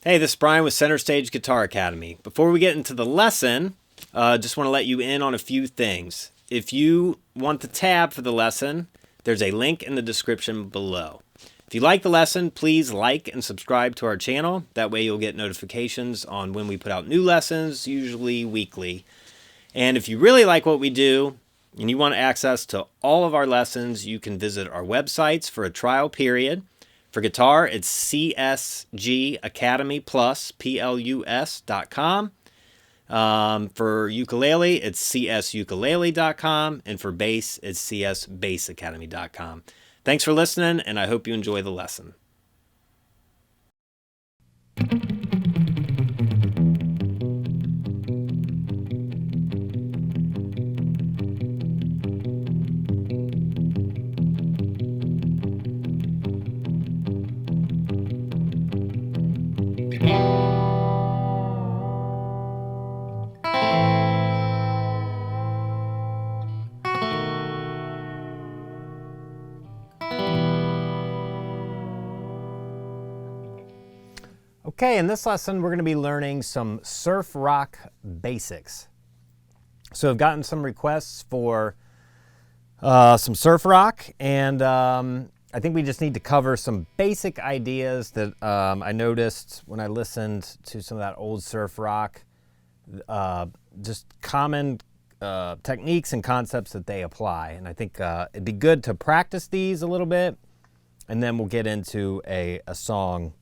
Hey, this is Brian with Center Stage Guitar Academy. Before we get into the lesson, just want to let you in on a few things. If you want the tab for the lesson, there's a link in the description below. If you like the lesson, please like and subscribe to our channel. That way you'll get notifications on when we put out new lessons, usually weekly. And if you really like what we do and you want access to all of our lessons, you can visit our websites for a trial period. For guitar, it's csgacademyplus.com. For ukulele, it's csukulele.com. And for bass, it's csbassacademy.com. Thanks for listening, and I hope you enjoy the lesson. Okay, in this lesson, we're going to be learning some surf rock basics. So I've gotten some requests for some surf rock, and I think we just need to cover some basic ideas that I noticed when I listened to some of that old surf rock, just common techniques and concepts that they apply. And I think it'd be good to practice these a little bit, and then we'll get into a song.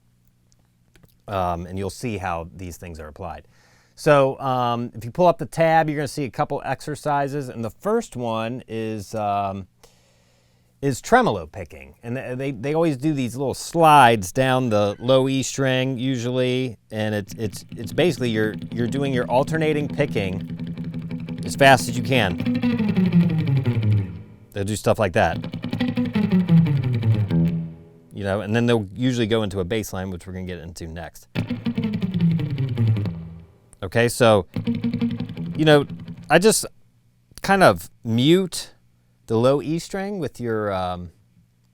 And you'll see how these things are applied. So if you pull up the tab, you're going to see a couple exercises, and the first one is tremolo picking, and they always do these little slides down the low E string usually, and it's basically you're doing your alternating picking as fast as you can. They'll do stuff like that. You know, and then they'll usually go into a bass line, which we're going to get into next. Okay, so, you know, I just kind of mute the low E string with your,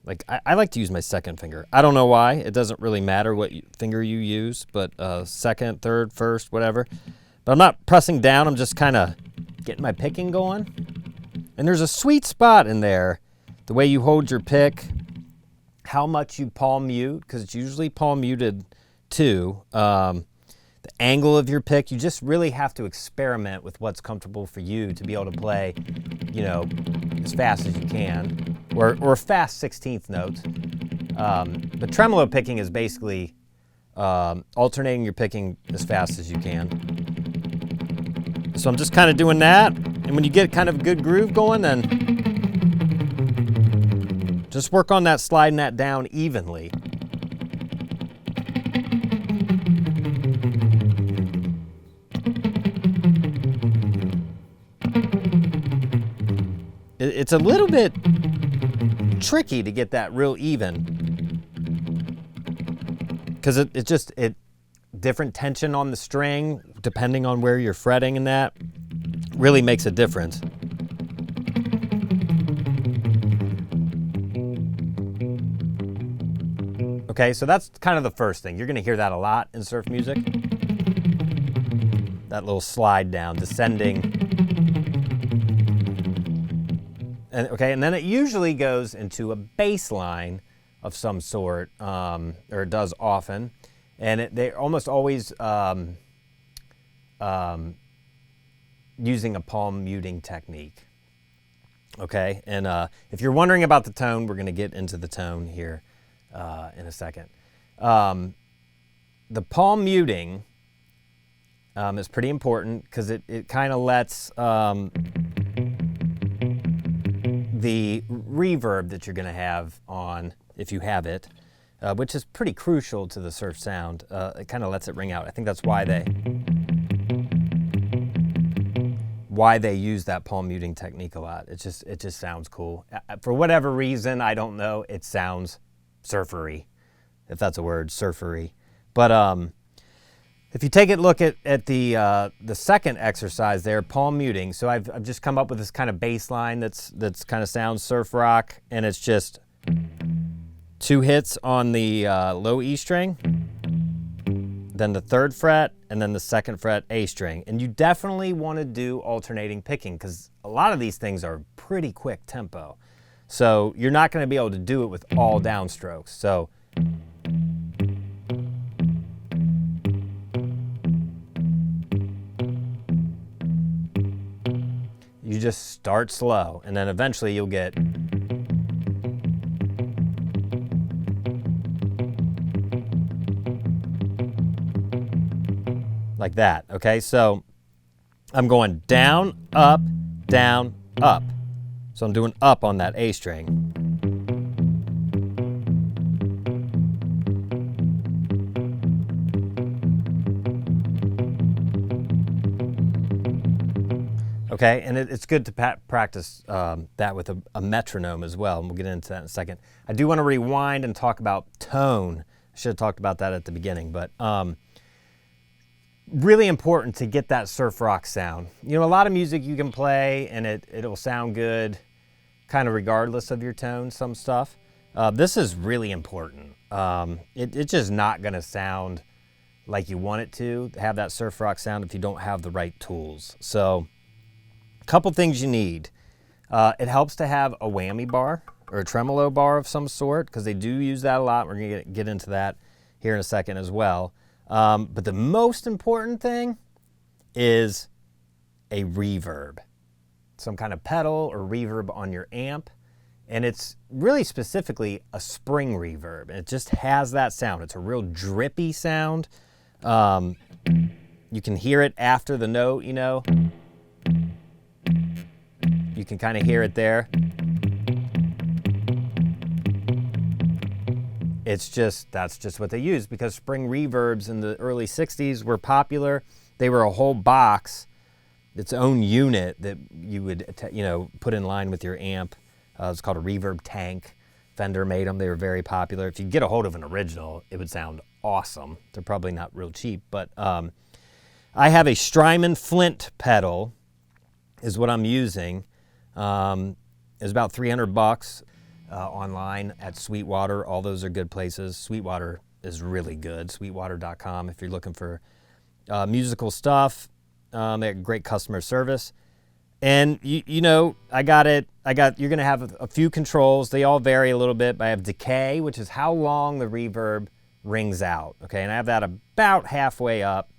like, I like to use my second finger. I don't know why. It doesn't really matter what finger you use, but second, third, first, whatever. But I'm not pressing down. I'm just kind of getting my picking going. And there's a sweet spot in there, the way you hold your pick, how much you palm mute, because it's usually palm muted too. The angle of your pick, you just really have to experiment with what's comfortable for you to be able to play, you know, as fast as you can, or fast 16th notes. But tremolo picking is basically alternating your picking as fast as you can. So I'm just kind of doing that, and when you get kind of a good groove going, then just work on that, sliding that down evenly. It's a little bit tricky to get that real even, because it different tension on the string, depending on where you're fretting, and that really makes a difference. Okay, so that's kind of the first thing. You're going to hear that a lot in surf music. That little slide down, descending. And then it usually goes into a bass line of some sort, or it does often. And they're almost always using a palm muting technique. Okay, and if you're wondering about the tone, we're going to get into the tone here in a second. The palm muting is pretty important, because it kind of lets the reverb that you're going to have on, if you have it, which is pretty crucial to the surf sound, it kind of lets it ring out. I think that's why they use that palm muting technique a lot. It just sounds cool. For whatever reason, I don't know, it sounds surfery, if that's a word, surfery. But if you take a look at the second exercise there, palm muting. So I've just come up with this kind of bass line that's kind of sounds surf rock, and it's just 2 hits on the low E string, then the 3rd fret, and then the 2nd fret A string. And you definitely want to do alternating picking because a lot of these things are pretty quick tempo. So you're not going to be able to do it with all downstrokes. So you just start slow, and then eventually you'll get like that, okay? So I'm going down, up, down, up. So I'm doing up on that A string. Okay, and it's good to practice that with a metronome as well, and we'll get into that in a second. I do want to rewind and talk about tone. I should have talked about that at the beginning, but really important to get that surf rock sound. You know, a lot of music you can play and it'll sound good kind of regardless of your tone, some stuff. This is really important. It's just not gonna sound like you want it to have that surf rock sound if you don't have the right tools. So a couple things you need. It helps to have a whammy bar or a tremolo bar of some sort because they do use that a lot. We're gonna get into that here in a second as well. But the most important thing is a reverb, some kind of pedal or reverb on your amp. And it's really specifically a spring reverb. And it just has that sound. It's a real drippy sound. You can hear it after the note, you know. You can kind of hear it there. That's just what they use because spring reverbs in the early 60s were popular. They were a whole box, its own unit that you would, put in line with your amp. It's called a reverb tank. Fender made them. They were very popular. If you get a hold of an original, it would sound awesome. They're probably not real cheap, but I have a Strymon Flint pedal is what I'm using. It's about $300 online at Sweetwater. All those are good places. Sweetwater is really good. Sweetwater.com if you're looking for musical stuff. They have great customer service. And I got you're gonna have a few controls. They all vary a little bit, but I have decay, which is how long the reverb rings out. Okay, and I have that about halfway up.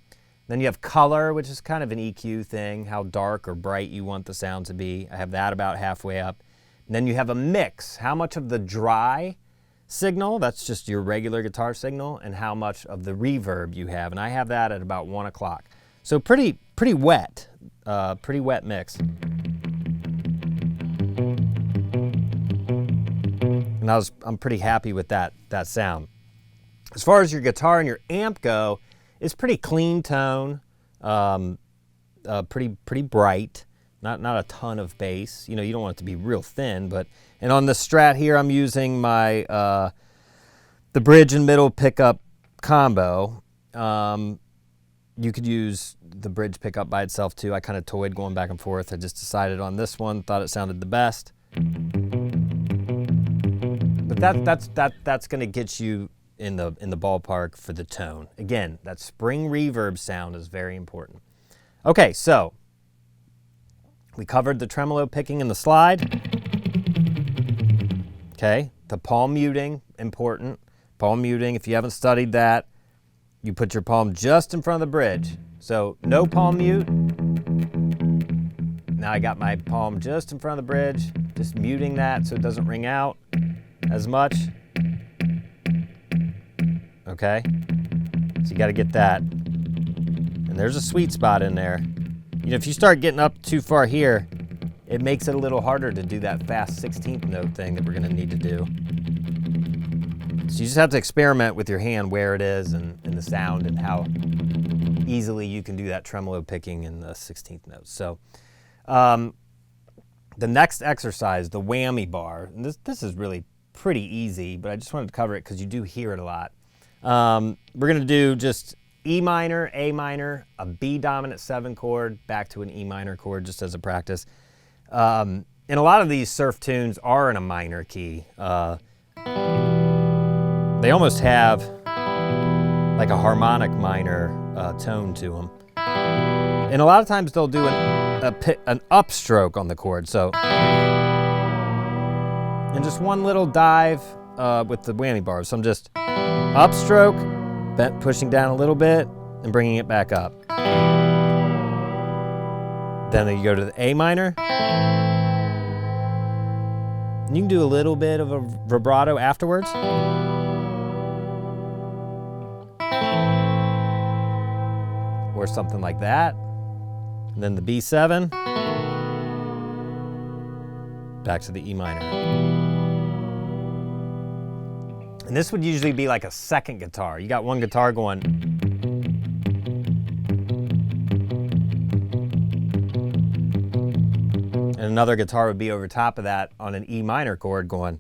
Then you have color, which is kind of an EQ thing, how dark or bright you want the sound to be. I have that about halfway up. And then you have a mix, how much of the dry signal, that's just your regular guitar signal, and how much of the reverb you have. And I have that at about 1 o'clock. So pretty wet, pretty wet mix. And I'm pretty happy with that sound. As far as your guitar and your amp go, it's pretty clean tone, pretty bright, not a ton of bass. You don't want it to be real thin, and on the Strat here, I'm using my the bridge and middle pickup combo. You could use the bridge pickup by itself too. I kind of toyed going back and forth. I just decided on this one, thought it sounded the best. But that's going to get you in the ballpark for the tone. Again, that spring reverb sound is very important. Okay, so we covered the tremolo picking and the slide. Okay, the palm muting, important. Palm muting, if you haven't studied that, you put your palm just in front of the bridge. So no palm mute. Now I got my palm just in front of the bridge, just muting that so it doesn't ring out as much. Okay, so you got to get that. And there's a sweet spot in there. If you start getting up too far here, it makes it a little harder to do that fast 16th note thing that we're going to need to do. So you just have to experiment with your hand where it is and the sound and how easily you can do that tremolo picking in the 16th notes. So the next exercise, the whammy bar, and this is really pretty easy, but I just wanted to cover it because you do hear it a lot. We're going to do just E minor, A minor, a B dominant 7 chord, back to an E minor chord just as a practice. And a lot of these surf tunes are in a minor key. They almost have like a harmonic minor tone to them. And a lot of times they'll do an upstroke on the chord. So, and just one little dive with the whammy bars. So I'm just upstroke, pushing down a little bit, and bringing it back up. Then you go to the A minor. And you can do a little bit of a vibrato afterwards. Or something like that. And then the B7. Back to the E minor. And this would usually be like a second guitar. You got one guitar going. And another guitar would be over top of that on an E minor chord going.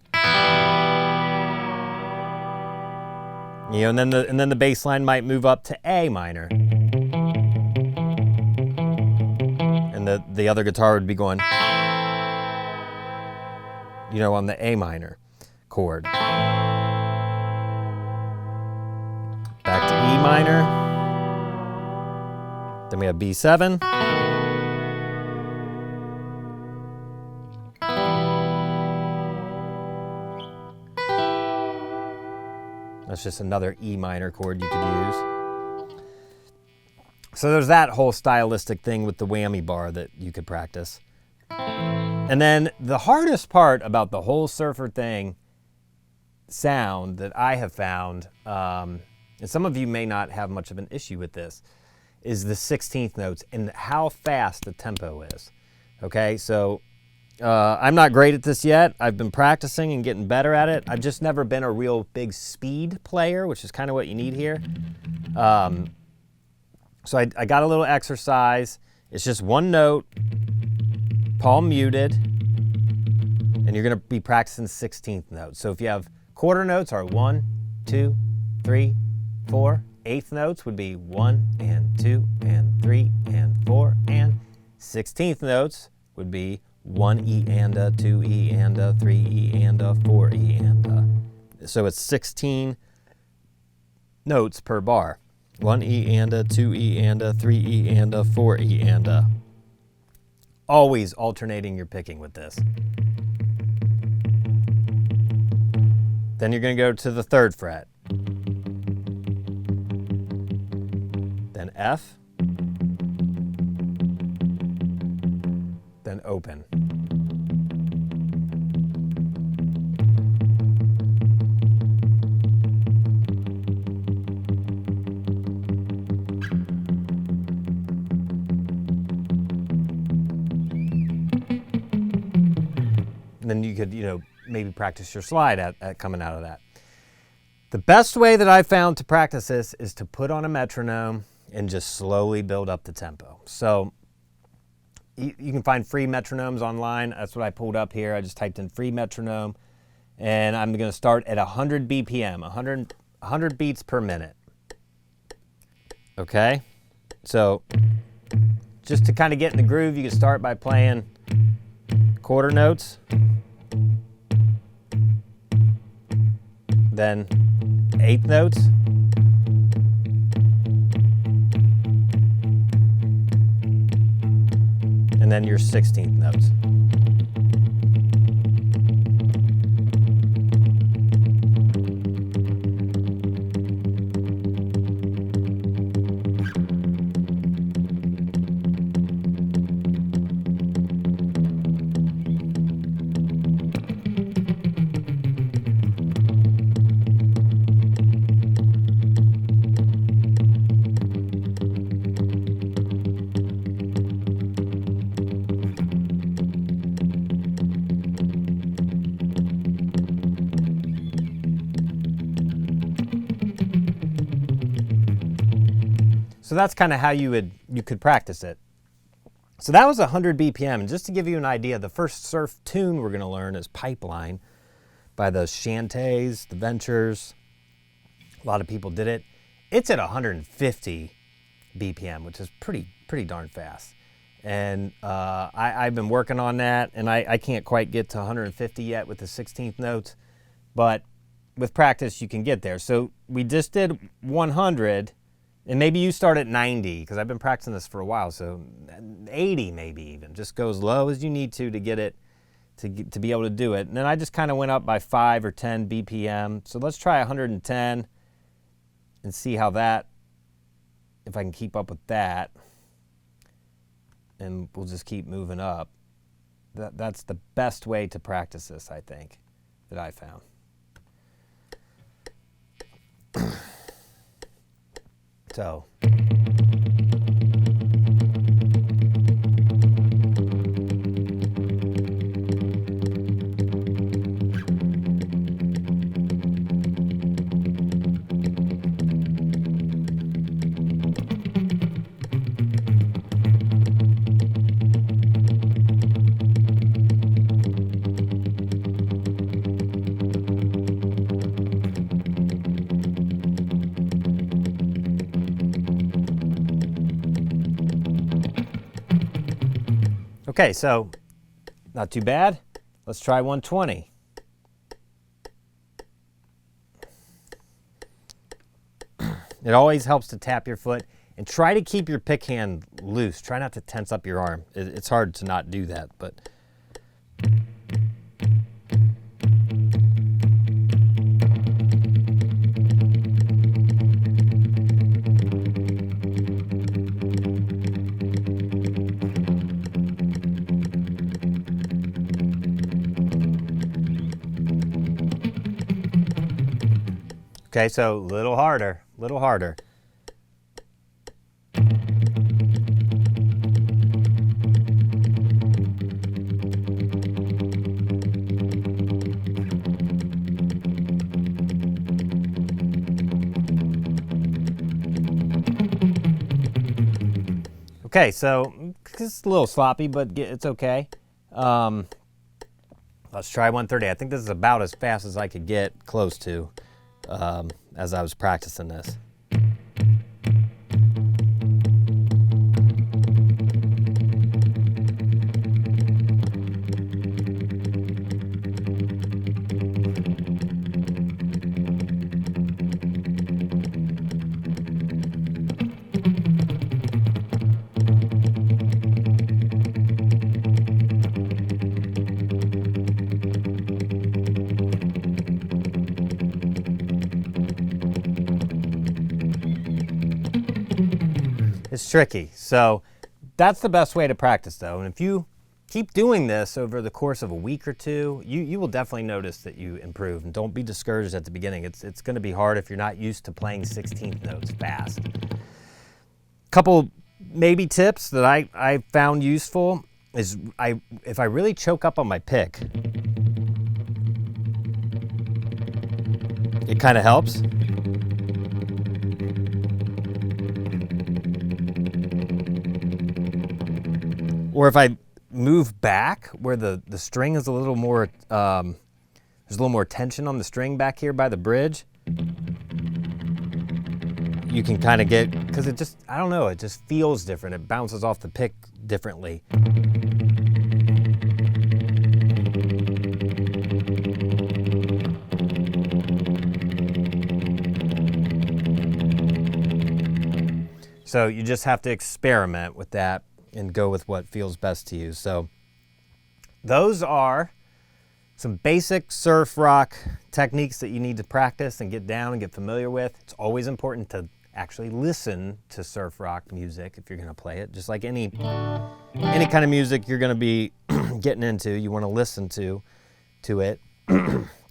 You know, and then the bass line might move up to A minor. And the other guitar would be going, you know, on the A minor chord. Back to E minor. Then we have B7. That's just another E minor chord you could use. So there's that whole stylistic thing with the whammy bar that you could practice. And then the hardest part about the whole surfer thing sound that I have found, and some of you may not have much of an issue with this, is the 16th notes and how fast the tempo is. Okay, so I'm not great at this yet. I've been practicing and getting better at it. I've just never been a real big speed player, which is kind of what you need here. So I got a little exercise. It's just one note, palm muted, and you're gonna be practicing 16th notes. So if you have quarter notes are 1, 2, 3, 4. Eighth notes would be 1 and 2 and 3 and 4, and 16th notes would be 1 E and a, 2 E and a, 3 E and a, 4 E and a. So it's 16 notes per bar. 1 E and a, 2 E and a, 3 E and a, 4 E and a. Always alternating your picking with this. Then you're going to go to the 3rd fret. Then F. Then open. And then you could, you know, maybe practice your slide at coming out of that. The best way that I've found to practice this is to put on a metronome and just slowly build up the tempo. So you can find free metronomes online. That's what I pulled up here. I just typed in free metronome, and I'm going to start at 100 BPM, 100 beats per minute. Okay? So just to kind of get in the groove, you can start by playing quarter notes, then eighth notes, and then your 16th notes. So that's kind of how you could practice it. So that was 100 BPM. And just to give you an idea, the first surf tune we're going to learn is Pipeline by the Shantays, the Ventures. A lot of people did it. It's at 150 BPM, which is pretty darn fast. And I've been working on that, and I can't quite get to 150 yet with the 16th notes. But with practice, you can get there. So we just did 100, and maybe you start at 90, because I've been practicing this for a while, so 80 maybe even. Just go as low as you need to get it, to be able to do it. And then I just kind of went up by 5 or 10 BPM. So let's try 110 and see how that, if I can keep up with that. And we'll just keep moving up. That's the best way to practice this, I think, that I found. So. Okay, so not too bad. Let's try 120. It always helps to tap your foot and try to keep your pick hand loose. Try not to tense up your arm. It's hard to not do that, but. Okay, so a little harder, a little harder. Okay, so it's a little sloppy, but it's okay. Let's try 130. I think this is about as fast as I could get close to. As I was practicing this. It's tricky. So that's the best way to practice, though. And if you keep doing this over the course of a week or two, you will definitely notice that you improve. And don't be discouraged at the beginning. It's going to be hard if you're not used to playing 16th notes fast. Couple maybe tips that I found useful is if I really choke up on my pick, it kind of helps. Or if I move back where the string is a little more, there's a little more tension on the string back here by the bridge, you can kind of get, because it just, I don't know, it just feels different. It bounces off the pick differently. So you just have to experiment with that and go with what feels best to you. So those are some basic surf rock techniques that you need to practice and get down and get familiar with. It's always important to actually listen to surf rock music if you're going to play it. Just like any kind of music you're going to be getting into, you want to listen to it.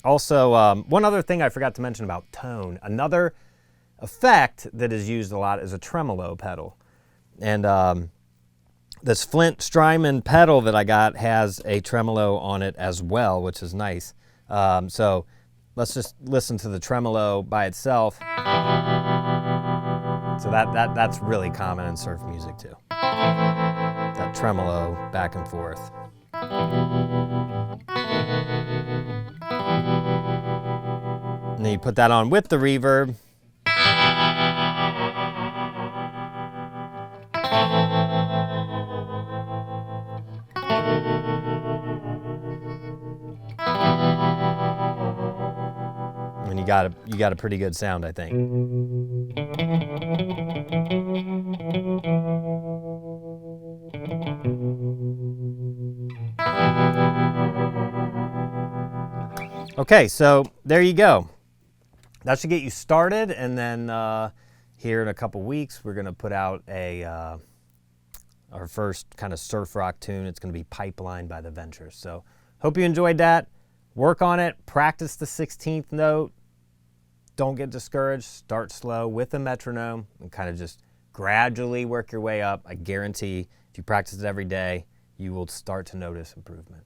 Also, one other thing I forgot to mention about tone. Another effect that is used a lot is a tremolo pedal. And this Flint Strymon pedal that I got has a tremolo on it as well, which is nice. So let's just listen to the tremolo by itself. So that's really common in surf music too. That tremolo back and forth. And then you put that on with the reverb. And and you got a pretty good sound, I think. Okay, so there you go. That should get you started, and then here in a couple weeks, we're gonna put out our first kind of surf rock tune. It's gonna be Pipeline by the Ventures. So hope you enjoyed that. Work on it, practice the 16th note. Don't get discouraged, start slow with a metronome and kind of just gradually work your way up. I guarantee if you practice it every day, you will start to notice improvement.